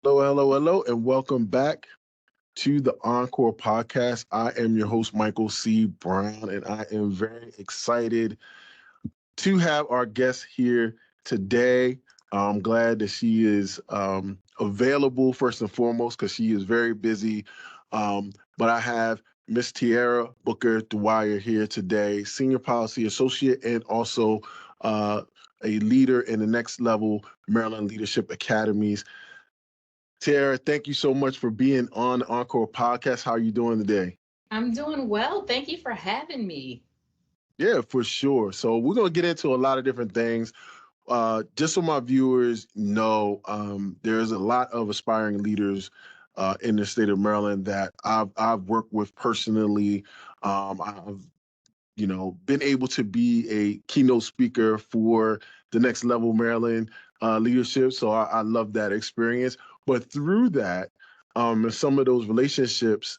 Hello, hello, hello, and welcome back to the Encore podcast. I am your host, Michael C. Brown, and I am very excited to have our guest here today. I'm glad that she is available first and foremost because she is very busy. But I have Miss Tiara Booker-Dwyer here today, Senior Policy Associate and also uh, a leader in the Next Level Maryland Leadership Academies. Tiara, thank you so much for being on the Encore podcast. How are you doing today? I'm doing well. Thank you for having me. Yeah, for sure. So we're gonna get into a lot of different things. Just so my viewers know, there's a lot of aspiring leaders in the state of Maryland that I've worked with personally. I've been able to be a keynote speaker for the Next Level Maryland leadership. So I love that experience. But through that, and some of those relationships,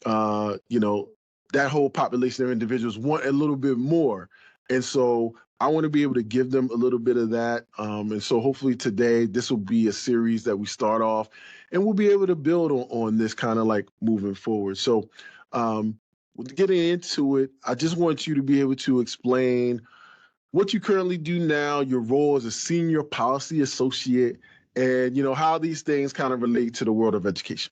you know, that whole population of individuals want a little bit more. And so I want to be able to give them a little bit of that. And so hopefully today, this will be a series that we start off and we'll be able to build on this kind of like moving forward. So, getting into it, I just want you to be able to explain what you currently do now, your role as a senior policy associate, and how these things kind of relate to the world of education.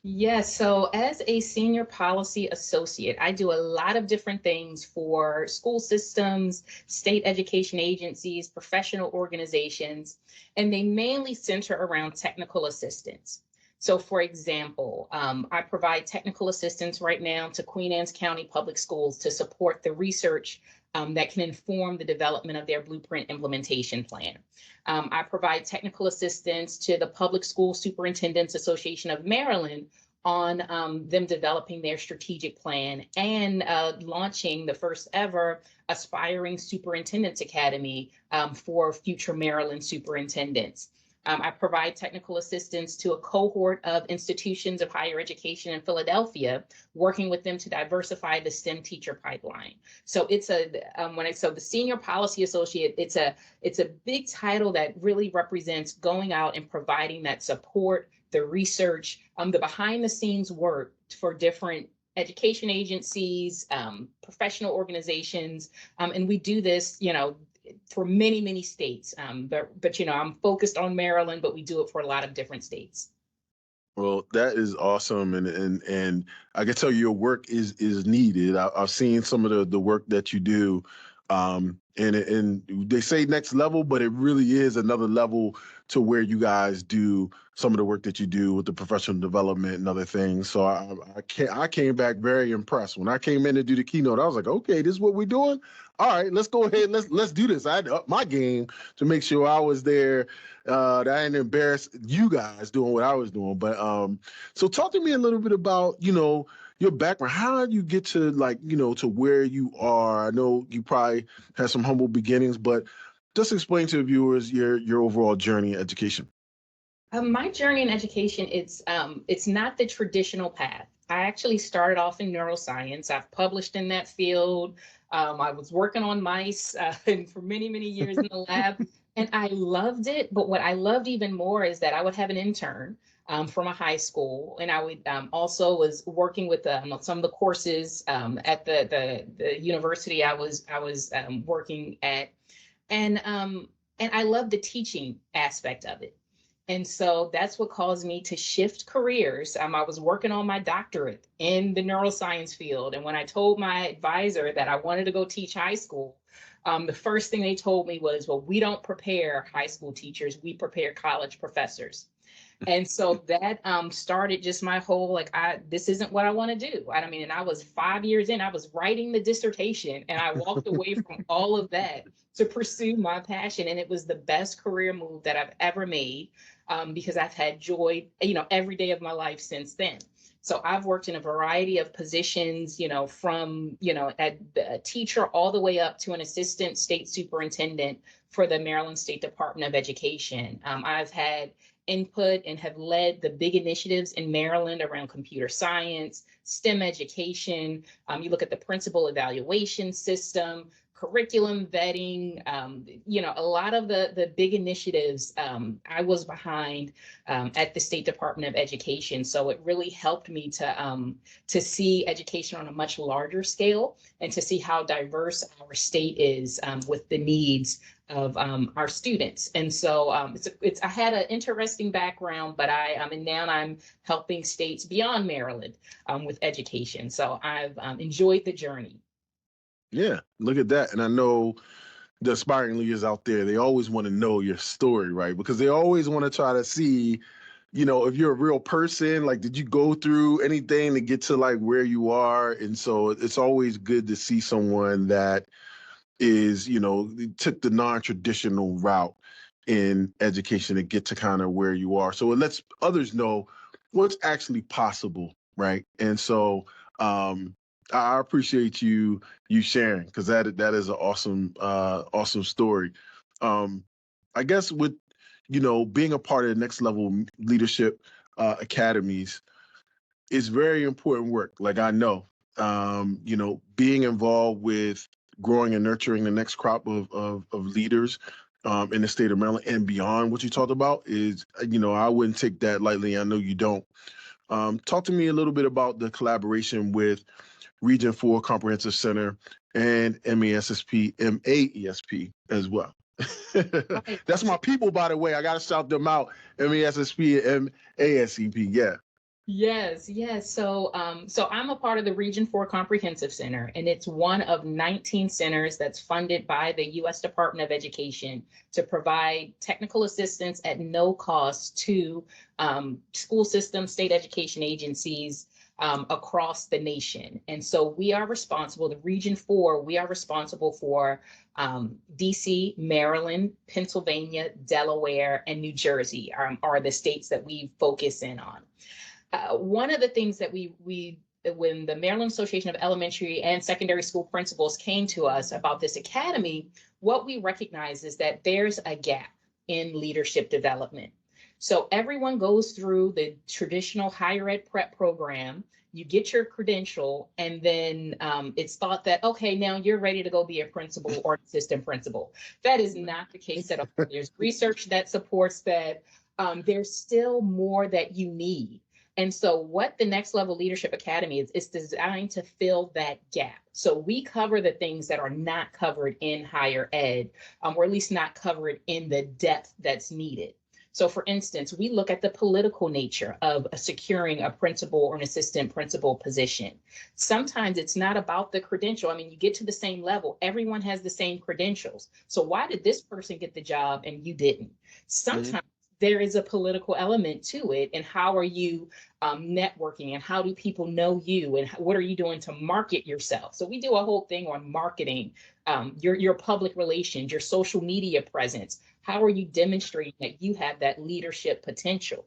Yes, so as a senior policy associate, I do a lot of different things for school systems, state education agencies, professional organizations, and they mainly center around technical assistance. So, for example, I provide technical assistance right now to Queen Anne's County Public Schools to support the research that can inform the development of their blueprint implementation plan. I provide technical assistance to the Public School Superintendents Association of Maryland on them developing their strategic plan and launching the first ever Aspiring Superintendents Academy for future Maryland superintendents. I provide technical assistance to a cohort of institutions of higher education in Philadelphia, working with them to diversify the STEM teacher pipeline. So it's so the senior policy associate, it's a big title that really represents going out and providing that support, the research, the behind the scenes work for different education agencies, professional organizations, and we do this, for many, many states. But I'm focused on Maryland, but we do it for a lot of different states. Well, that is awesome, and I can tell you your work is needed. I've seen some of the work that you do, and they say next level, but it really is another level to where you guys do some of the work that you do with the professional development and other things. So I came back very impressed when I came in to do the keynote. I was like, okay, this is what we're doing. All right, let's go ahead. Let's do this. I had to up my game to make sure I was there, that I didn't embarrass you guys doing what I was doing. But so talk to me a little bit about your background. How did you get to to where you are? I know you probably had some humble beginnings, but just explain to the viewers your overall journey in education. My journey in education, it's not the traditional path. I actually started off in neuroscience. I've published in that field. I was working on mice and for many, many years in the lab, and I loved it. But what I loved even more is that I would have an intern from a high school, and I would also was working with some of the courses at the university I was working at, and I loved the teaching aspect of it. And so that's what caused me to shift careers. I was working on my doctorate in the neuroscience field. And when I told my advisor that I wanted to go teach high school, the first thing they told me was, well, we don't prepare high school teachers, we prepare college professors. And so that started just my whole this isn't what I want to do. I mean, and I was 5 years in, I was writing the dissertation, and I walked away from all of that to pursue my passion. And it was the best career move that I've ever made, because I've had joy, every day of my life since then. So I've worked in a variety of positions, from, a teacher all the way up to an assistant state superintendent for the Maryland State Department of Education. I've had input and have led the big initiatives in Maryland around computer science, STEM education. You look at the principal evaluation system, curriculum vetting, a lot of the big initiatives I was behind at the State Department of Education. So it really helped me to see education on a much larger scale and to see how diverse our state is with the needs of our students. And so I had an interesting background, but and now I'm helping states beyond Maryland with education. So I've enjoyed the journey. Yeah, look at that. And I know the aspiring leaders out there, they always want to know your story, right? Because they always want to try to see, if you're a real person, like, did you go through anything to get to like where you are? And so it's always good to see someone that is, took the non-traditional route in education to get to kind of where you are. So it lets others know what's actually possible, right? And so I appreciate you sharing, because that is an awesome story. I guess with being a part of the next level leadership academies is very important work. Like, I know, being involved with growing and nurturing the next crop of leaders in the state of Maryland and beyond what you talked about is, I wouldn't take that lightly. I know you don't. Talk to me a little bit about the collaboration with Region 4 Comprehensive Center and MASSP as well. Right. That's my people, by the way. I got to shout them out. MASSP and MASCP. Yeah. Yes, yes. So I'm a part of the Region 4 Comprehensive Center, and it's one of 19 centers that's funded by the U.S. Department of Education to provide technical assistance at no cost to school systems, state education agencies across the nation. And so we are responsible, the Region 4, we are responsible for DC, Maryland, Pennsylvania, Delaware, and New Jersey are the states that we focus in on. One of the things that when the Maryland Association of Elementary and Secondary School Principals came to us about this academy, what we recognize is that there's a gap in leadership development. So everyone goes through the traditional higher ed prep program, you get your credential, and then it's thought that, okay, now you're ready to go be a principal or assistant principal. That is not the case at all. There's research that supports that there's still more that you need. And so what the Next Level Leadership Academy is designed to fill that gap. So we cover the things that are not covered in higher ed, or at least not covered in the depth that's needed. So for instance, we look at the political nature of securing a principal or an assistant principal position. Sometimes it's not about the credential. I mean, you get to the same level, everyone has the same credentials. So why did this person get the job and you didn't? Sometimes there is a political element to it, and how are you networking, and how do people know you, and what are you doing to market yourself? So we do a whole thing on marketing, your public relations, your social media presence. How are you demonstrating that you have that leadership potential?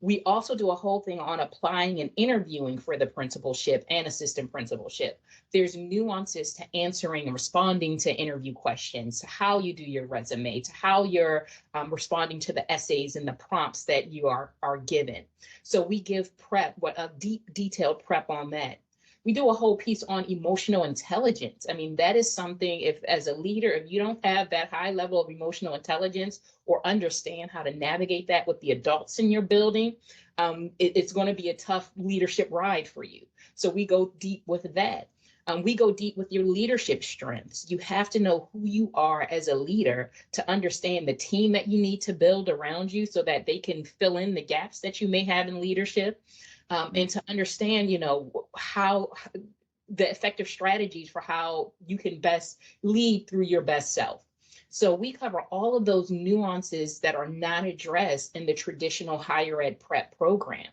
We also do a whole thing on applying and interviewing for the principalship and assistant principalship. There's nuances to answering and responding to interview questions, to how you do your resume, to how you're responding to the essays and the prompts that you are given. So we give prep, a deep, detailed prep on that. We do a whole piece on emotional intelligence. I mean, that is something, if as a leader, if you don't have that high level of emotional intelligence or understand how to navigate that with the adults in your building, it's going to be a tough leadership ride for you. So we go deep with that. We go deep with your leadership strengths. You have to know who you are as a leader to understand the team that you need to build around you so that they can fill in the gaps that you may have in leadership. And to understand, how the effective strategies for how you can best lead through your best self. So we cover all of those nuances that are not addressed in the traditional higher ed prep program.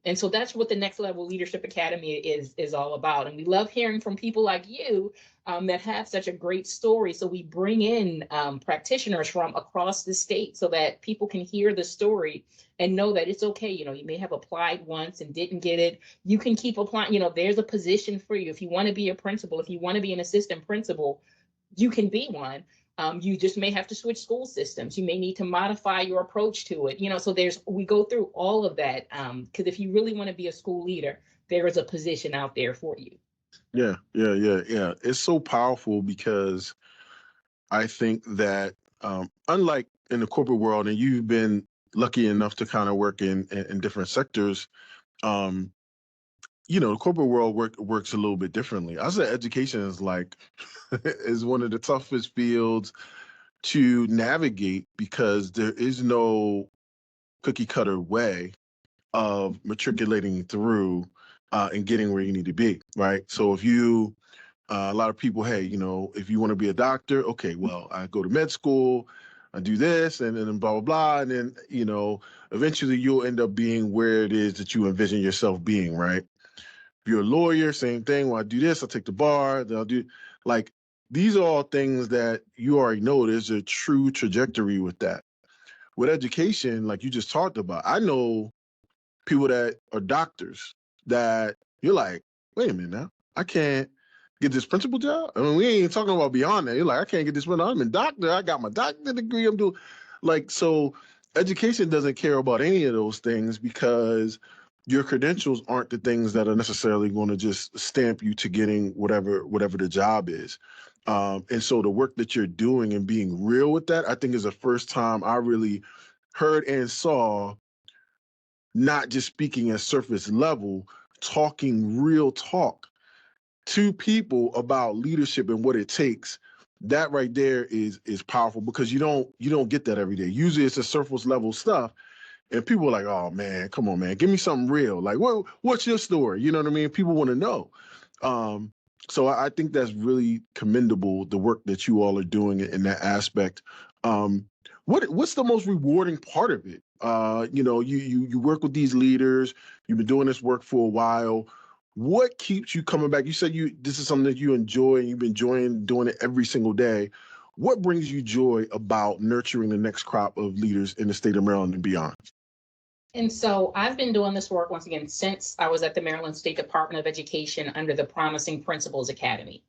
And so that's what the Next Level Leadership Academy is all about. And we love hearing from people like you that have such a great story. So we bring in practitioners from across the state so that people can hear the story and know that it's okay. You may have applied once and didn't get it. You can keep applying. There's a position for you. If you want to be a principal, if you want to be an assistant principal, you can be one. You just may have to switch school systems. You may need to modify your approach to it. So we go through all of that because if you really want to be a school leader, there is a position out there for you. Yeah, It's so powerful because I think that unlike in the corporate world, and you've been lucky enough to kind of work in different sectors, um, the corporate world works a little bit differently. I say education is like is one of the toughest fields to navigate because there is no cookie cutter way of matriculating through and getting where you need to be, right? So if you a lot of people, hey, if you want to be a doctor, okay, well, I go to med school, I do this, and then blah, blah, blah. And then, eventually you'll end up being where it is that you envision yourself being, right? If you're a lawyer, same thing. When I do this, I'll take the bar, then I'll do, like, these are all things that you already know there's a true trajectory with that. With education, like you just talked about, I know people that are doctors that you're like, wait a minute now, I can't get this principal job. I mean, we ain't talking about beyond that. You're like, I can't get this one. I'm a doctor. I got my doctorate degree. I'm doing like so. Education doesn't care about any of those things because your credentials aren't the things that are necessarily going to just stamp you to getting whatever the job is. And so the work that you're doing and being real with that, I think is the first time I really heard and saw not just speaking at surface level, talking real talk to people about leadership and what it takes. That right there is powerful because you don't get that every day. Usually it's a surface level stuff, and people are like, "Oh man, come on, man, give me something real. Like, what's your story?" You know what I mean? People want to know. Um, so I think that's really commendable, the work that you all are doing in that aspect. Um, what's the most rewarding part of it? You work with these leaders. You've been doing this work for a while. What keeps you coming back? You said this is something that you enjoy, and you've been enjoying doing it every single day. What brings you joy about nurturing the next crop of leaders in the state of Maryland and beyond? And so I've been doing this work once again since I was at the Maryland State Department of Education under the Promising Principals Academy.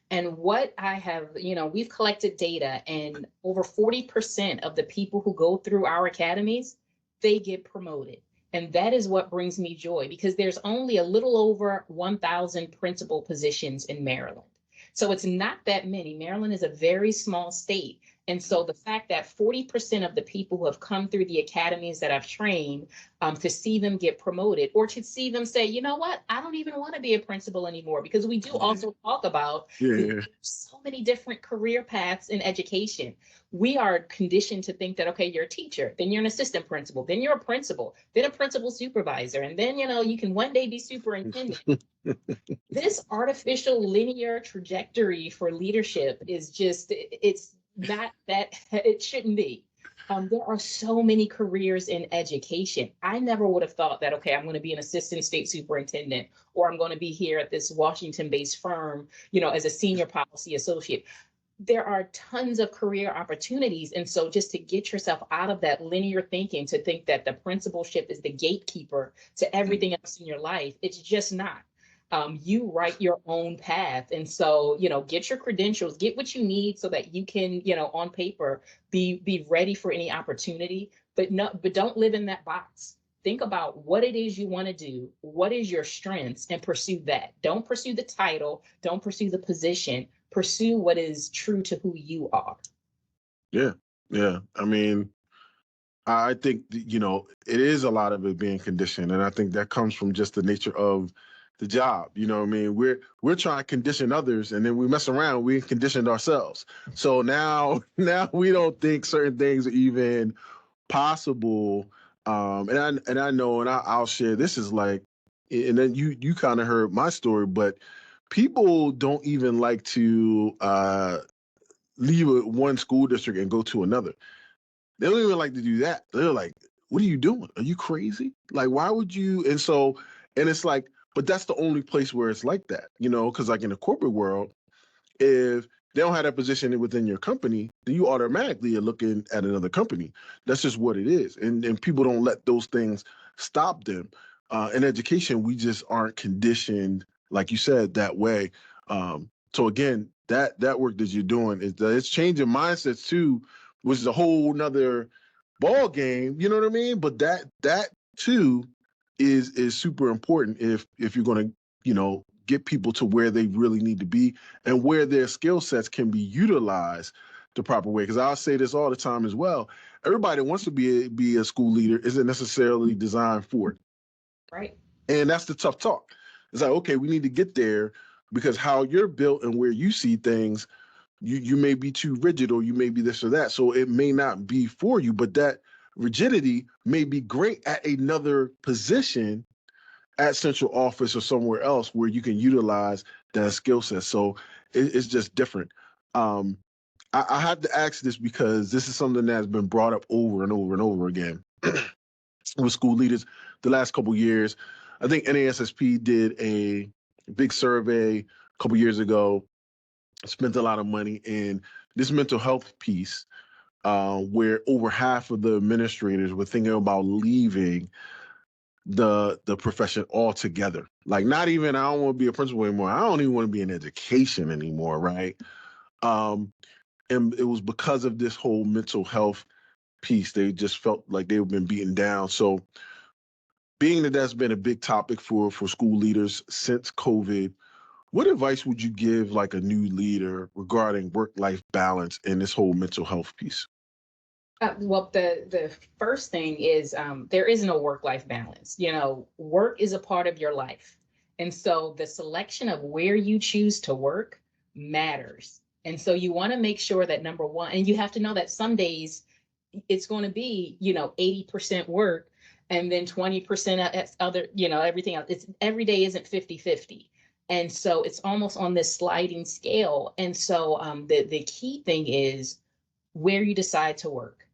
And what I have, we've collected data, and over 40% of the people who go through our academies, they get promoted. And that is what brings me joy because there's only a little over 1,000 principal positions in Maryland. So it's not that many. Maryland is a very small state. And so the fact that 40% of the people who have come through the academies that I've trained, to see them get promoted or to see them say, you know what, I don't even want to be a principal anymore, because we do also talk about Yeah. so many different career paths in education. We are conditioned to think that, okay, you're a teacher, then you're an assistant principal, then you're a principal, then a principal supervisor, and then, you can one day be superintendent. This artificial linear trajectory for leadership is just, it's not that, it shouldn't be. There are so many careers in education. I never would have thought that, okay, I'm going to be an assistant state superintendent, or I'm going to be here at this Washington-based firm, as a senior policy associate. There are tons of career opportunities. And so just to get yourself out of that linear thinking, to think that the principalship is the gatekeeper to everything else in your life, it's just not. You write your own path. And so, get your credentials, get what you need so that you can, on paper, be ready for any opportunity, but don't live in that box. Think about what it is you want to do, what is your strengths, and pursue that. Don't pursue the title, don't pursue the position, pursue what is true to who you are. Yeah, yeah. I mean, I think it is a lot of it being conditioned, and I think that comes from just the nature of the job. You know what I mean? We're trying to condition others, and then we mess around. We conditioned ourselves. So now now we don't think certain things are even possible. And I know, and I'll share. This is like, and then you kind of heard my story, but people don't even like to leave one school district and go to another. They don't even like to do that. They're like, what are you doing? Are you crazy? Like, why would you? And so, and it's like, but that's the only place where it's like that, because like in the corporate world, if they don't have that position within your company, then you automatically are looking at another company. That's just what it is. And people don't let those things stop them. In education, we just aren't conditioned, like you said, that way. So again, that work that you're doing is that it's changing mindsets too, which is a whole nother ball game. You know what I mean? But that too is super important if you're going to get people to where they really need to be and where their skill sets can be utilized the proper way. Because I'll say this all the time as well. Everybody that wants to be a school leader isn't necessarily designed for it. Right. And that's the tough talk. It's like, okay, we need to get there because how you're built and where you see things, you may be too rigid or you may be this or that. So it may not be for you, but that rigidity may be great at another position at central office or somewhere else where you can utilize that skill set. So it's just different. I have to ask this because this is something that's been brought up over and over and over again with school leaders the last couple of years. I think NASSP did a big survey a couple years ago, spent a lot of money in this mental health piece, where over half of the administrators were thinking about leaving the profession altogether. Like, not even, I don't want to be a principal anymore. I don't even want to be in education anymore, right? And it was because of this whole mental health piece. They just felt like they've been beaten down. So being that that's been a big topic for school leaders since COVID, what advice would you give like a new leader regarding work-life balance and this whole mental health piece? Well, the first thing is there is no work-life balance. Work is a part of your life. And so the selection of where you choose to work matters. And so you want to make sure that number one, and you have to know that some days it's going to be, 80% work and then 20% other, everything else. It's every day isn't 50-50. And so it's almost on this sliding scale. And so the key thing is where you decide to work.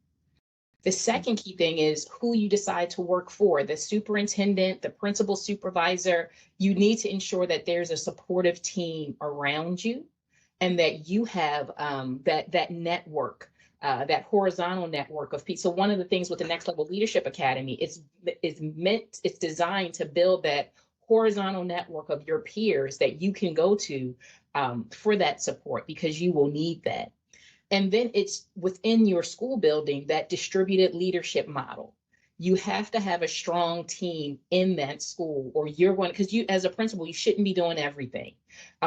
The second key thing is who you decide to work for, the superintendent, the principal supervisor. You need to ensure that there's a supportive team around you and that you have that network, that horizontal network of people. So one of the things with the Next Level Leadership Academy it's designed to build that horizontal network of your peers that you can go to for that support, because you will need that. And then it's within your school building, that distributed leadership model. You have to have a strong team in that school, or you're going, because you, as a principal, you shouldn't be doing everything.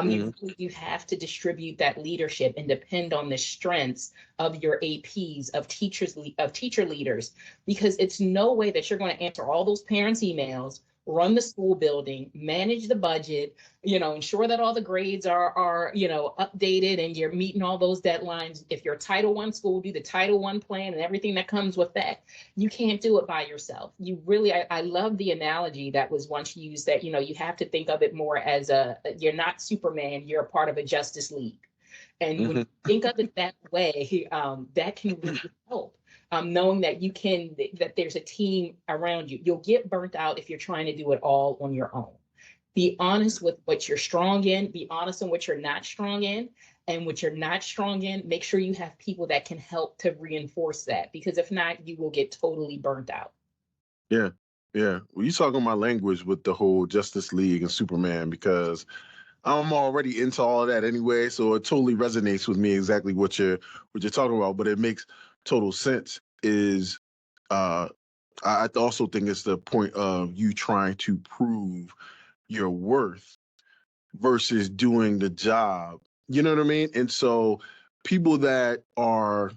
You have to distribute that leadership and depend on the strengths of your APs, of teacher leaders, because it's no way that you're going to answer all those parents' emails, run the school building, manage the budget, ensure that all the grades are updated and you're meeting all those deadlines. If you're a Title I school, do the Title I plan and everything that comes with that. You can't do it by yourself. You really, I love the analogy that was once used that, you have to think of it more as you're not Superman, you're a part of a Justice League. And when you think of it that way, that can really help. Knowing that that there's a team around you. You'll get burnt out if you're trying to do it all on your own. Be honest with what you're strong in, be honest in what you're not strong in, and what you're not strong in, make sure you have people that can help to reinforce that, because if not, you will get totally burnt out. Yeah, yeah. Well, you talking my language with the whole Justice League and Superman, because I'm already into all of that anyway, so it totally resonates with me exactly what you're talking about. But it makes total sense. Is I also think it's the point of you trying to prove your worth versus doing the job. You know what I mean? And so people that are,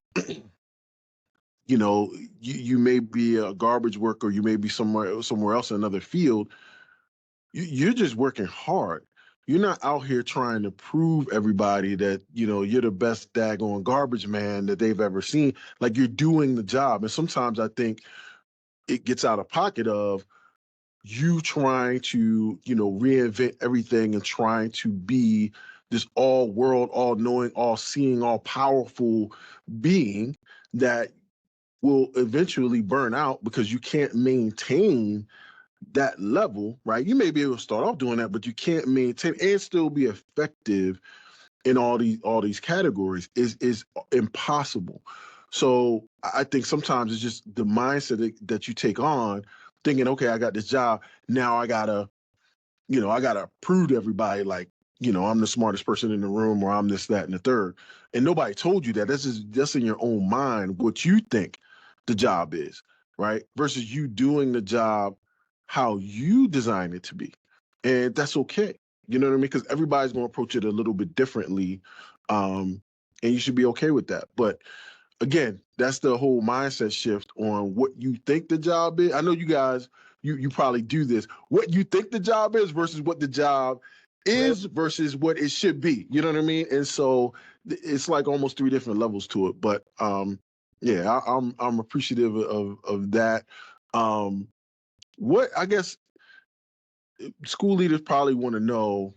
you may be a garbage worker, you may be somewhere else in another field. You're just working hard. You're not out here trying to prove everybody that, you're the best daggone garbage man that they've ever seen. Like, you're doing the job. And sometimes I think it gets out of pocket of you trying to, reinvent everything and trying to be this all world, all knowing, all seeing, all powerful being that will eventually burn out because you can't maintain that level, right? You may be able to start off doing that, but you can't maintain and still be effective in all these categories is impossible. So I think sometimes it's just the mindset that you take on, thinking, okay, I got this job. Now I gotta prove to everybody, like, I'm the smartest person in the room, or I'm this, that, and the third. And nobody told you that. That's in your own mind, what you think the job is, right? Versus you doing the job how you design it to be. And that's okay. You know what I mean? Because everybody's going to approach it a little bit differently, and you should be okay with that. But again, that's the whole mindset shift on what you think the job is. I know you guys, you probably do this. What you think the job is versus what the job is versus what it should be. You know what I mean? And so it's like almost three different levels to it. But yeah, I'm appreciative of that. What I guess school leaders probably want to know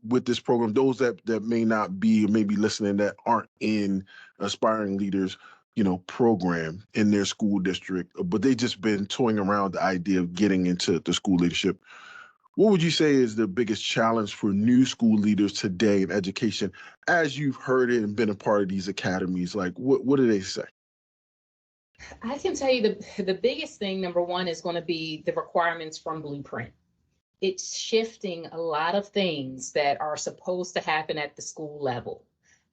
with this program, those that may not be or maybe listening that aren't in aspiring leaders, program in their school district, but they just been toying around the idea of getting into the school leadership. What would you say is the biggest challenge for new school leaders today in education, as you've heard it and been a part of these academies? Like, what do they say? I can tell you the biggest thing, number one, is going to be the requirements from Blueprint. It's shifting a lot of things that are supposed to happen at the school level.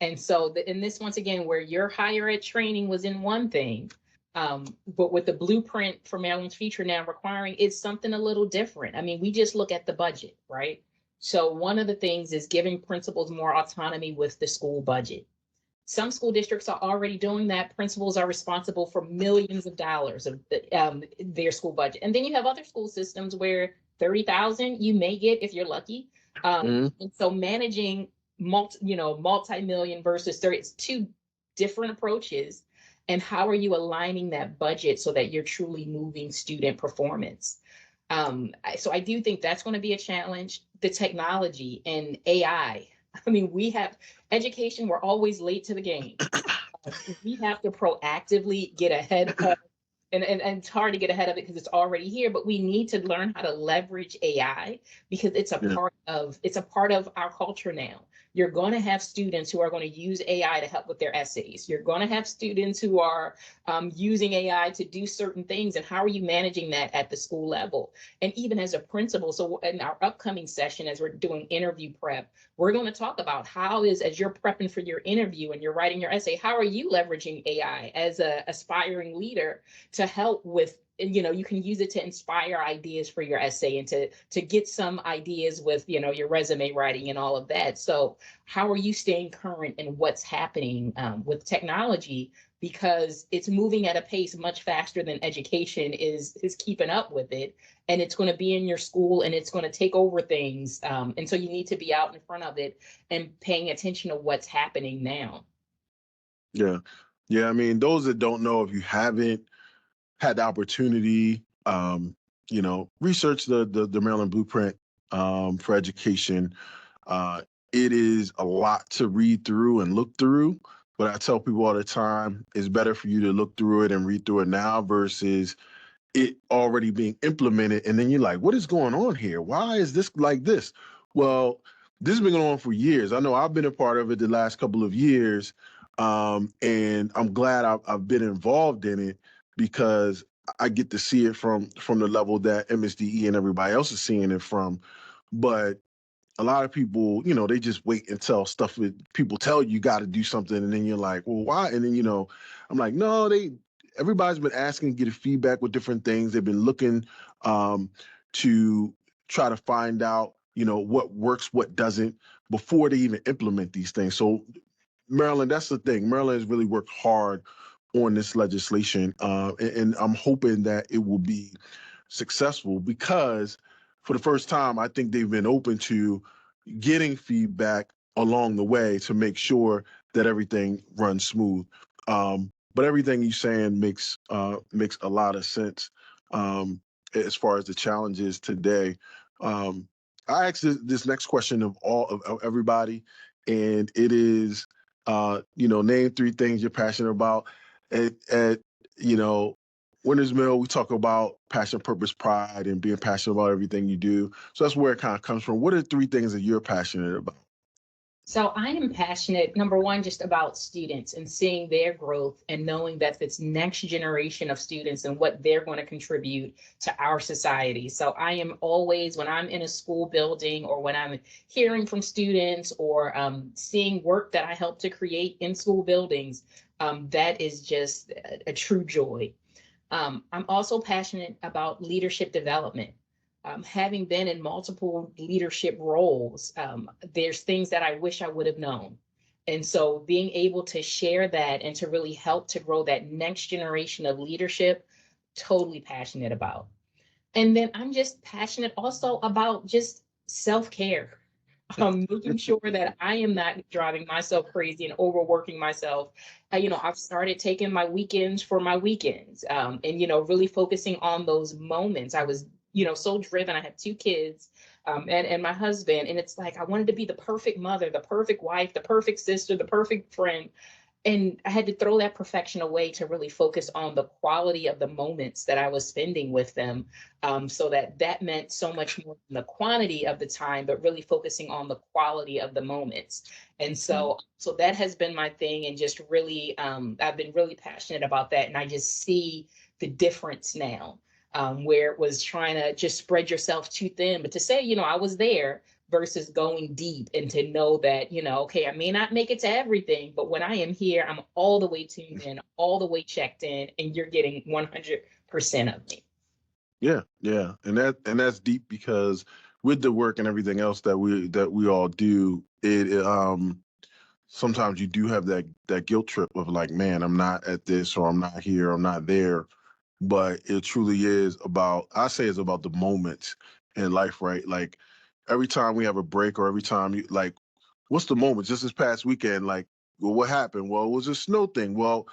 And so in this, once again, where your higher ed training was in one thing, but with the Blueprint for Maryland's Future now requiring, it's something a little different. I mean, we just look at the budget, right? So one of the things is giving principals more autonomy with the school budget. Some school districts are already doing that. Principals are responsible for millions of dollars of their school budget. And then you have other school systems where 30,000 you may get if you're lucky. And so managing multi-million versus 30, it's two different approaches. And how are you aligning that budget so that you're truly moving student performance? So I do think that's going to be a challenge. The technology and AI. I mean, we have education, we're always late to the game. We have to proactively get ahead of, and it's hard to get ahead of it because it's already here, but we need to learn how to leverage AI because it's a part of our culture now. You're going to have students who are going to use AI to help with their essays. You're going to have students who are using AI to do certain things. And how are you managing that at the school level? And even as a principal, so in our upcoming session, as we're doing interview prep, we're going to talk about as you're prepping for your interview and you're writing your essay, how are you leveraging AI as an aspiring leader to help with, you can use it to inspire ideas for your essay and to get some ideas with, your resume writing and all of that. So how are you staying current in what's happening with technology? Because it's moving at a pace much faster than education is keeping up with it. And it's going to be in your school and it's going to take over things. And so you need to be out in front of it and paying attention to what's happening now. Yeah. Yeah. I mean, those that don't know, if you haven't had the opportunity, research the Maryland Blueprint for education. It is a lot to read through and look through, but I tell people all the time, it's better for you to look through it and read through it now versus it already being implemented. And then you're like, what is going on here? Why is this like this? Well, this has been going on for years. I know I've been a part of it the last couple of years. And I'm glad I've been involved in it because I get to see it from the level that MSDE and everybody else is seeing it from. But a lot of people, they just wait until people tell you got to do something, and then you're like, well, why? And then, I'm like, no, everybody's been asking, getting feedback with different things. They've been looking to try to find out, what works, what doesn't, before they even implement these things. So Maryland, that's the thing. Maryland has really worked hard on this legislation, and I'm hoping that it will be successful because for the first time, I think they've been open to getting feedback along the way to make sure that everything runs smooth. But everything you're saying makes a lot of sense as far as the challenges today. I asked this next question of everybody, and it is, name three things you're passionate about. At Winners Mill, we talk about passion, purpose, pride, and being passionate about everything you do. So that's where it kind of comes from. What are three things that you're passionate about? So I am passionate, number one, just about students and seeing their growth and knowing that this next generation of students and what they're going to contribute to our society. So I am always, when I'm in a school building or when I'm hearing from students or seeing work that I help to create in school buildings, that is just a true joy. I'm also passionate about leadership development. Having been in multiple leadership roles, there's things that I wish I would have known. And so being able to share that and to really help to grow that next generation of leadership, totally passionate about. And then I'm just passionate also about just self-care. Making sure that I am not driving myself crazy and overworking myself. I've started taking my weekends for my weekends, and really focusing on those moments. I was, so driven. I have two kids, and my husband, and it's like I wanted to be the perfect mother, the perfect wife, the perfect sister, the perfect friend, and I had to throw that perfection away to really focus on the quality of the moments that I was spending with them. So that meant so much more than the quantity of the time, but really focusing on the quality of the moments. And so that has been my thing, and just really, I've been really passionate about that, and I just see the difference now. Where it was trying to just spread yourself too thin, but to say, I was there, versus going deep, and to know that, okay, I may not make it to everything, but when I am here, I'm all the way tuned in, all the way checked in, and you're getting 100% of me. Yeah, yeah, and that's deep because with the work and everything else that we all do, sometimes you do have that guilt trip of like, man, I'm not at this, or I'm not here, I'm not there. But it truly is about, I say it's about the moments in life, right? Like every time we have a break, or every time you like, what's the moment? Just this past weekend, like, well, what happened? Well, it was a snow thing. Well,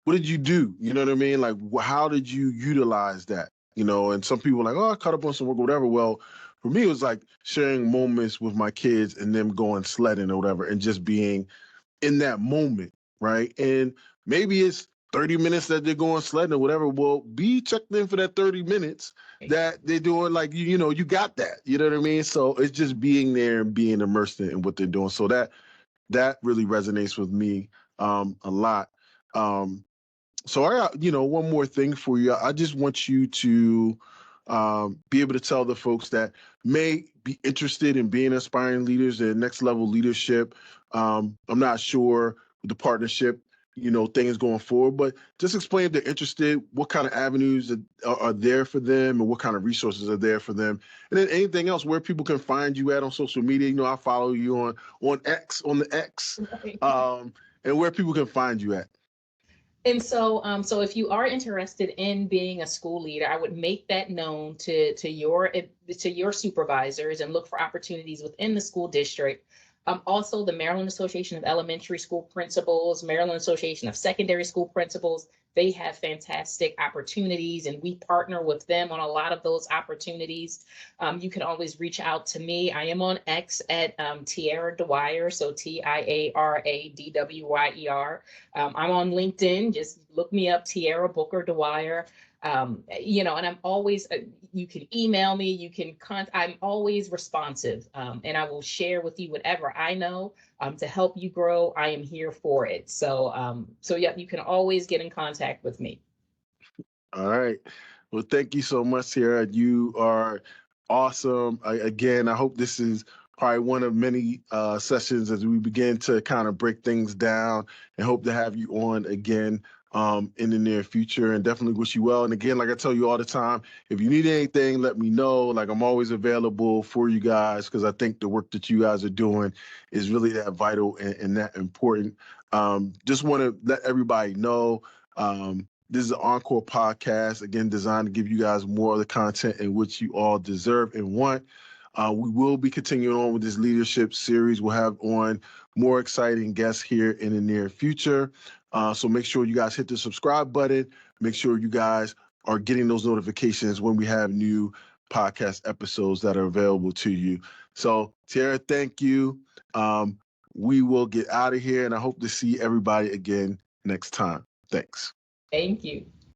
what did you do? You know what I mean? Like, how did you utilize that? And some people are like, oh, I caught up on some work or whatever. Well, for me, it was like sharing moments with my kids and them going sledding or whatever, and just being in that moment, right? And maybe it's 30 minutes that they're going sledding or whatever. Well, be checked in for that 30 minutes that they're doing, like, you got that. You know what I mean? So it's just being there and being immersed in what they're doing. So that really resonates with me a lot. Um, so I got, one more thing for you. I just want you to be able to tell the folks that may be interested in being aspiring leaders and next level leadership. I'm not sure with the partnership, things going forward, but just explain if they're interested, what kind of avenues are there for them, and what kind of resources are there for them. And then anything else, where people can find you at on social media. I follow you on the X, and where people can find you at. And so if you are interested in being a school leader, I would make that known to your supervisors, and look for opportunities within the school district. Also, the Maryland Association of Elementary School Principals, Maryland Association of Secondary School Principals, they have fantastic opportunities, and we partner with them on a lot of those opportunities. You can always reach out to me. I am on X at Tiara Dwyer, so TIARADWYER. I'm on LinkedIn. Just look me up, Tiara Booker-Dwyer. And I'm always, you can email me, I'm always responsive, and I will share with you whatever I know to help you grow. I am here for it. So yeah, you can always get in contact with me. All right. Well, thank you so much, Sarah. You are awesome. Again, I hope this is probably one of many sessions as we begin to kind of break things down, and hope to have you on again in the near future, and definitely wish you well. And again, like I tell you all the time, if you need anything, let me know. Like, I'm always available for you guys, because I think the work that you guys are doing is really that vital and that important. Just want to let everybody know. This is an Encore podcast, again, designed to give you guys more of the content in which you all deserve and want. We will be continuing on with this leadership series. We'll have on more exciting guests here in the near future. So make sure you guys hit the subscribe button. Make sure you guys are getting those notifications when we have new podcast episodes that are available to you. So, Tiara, thank you. We will get out of here, and I hope to see everybody again next time. Thanks. Thank you.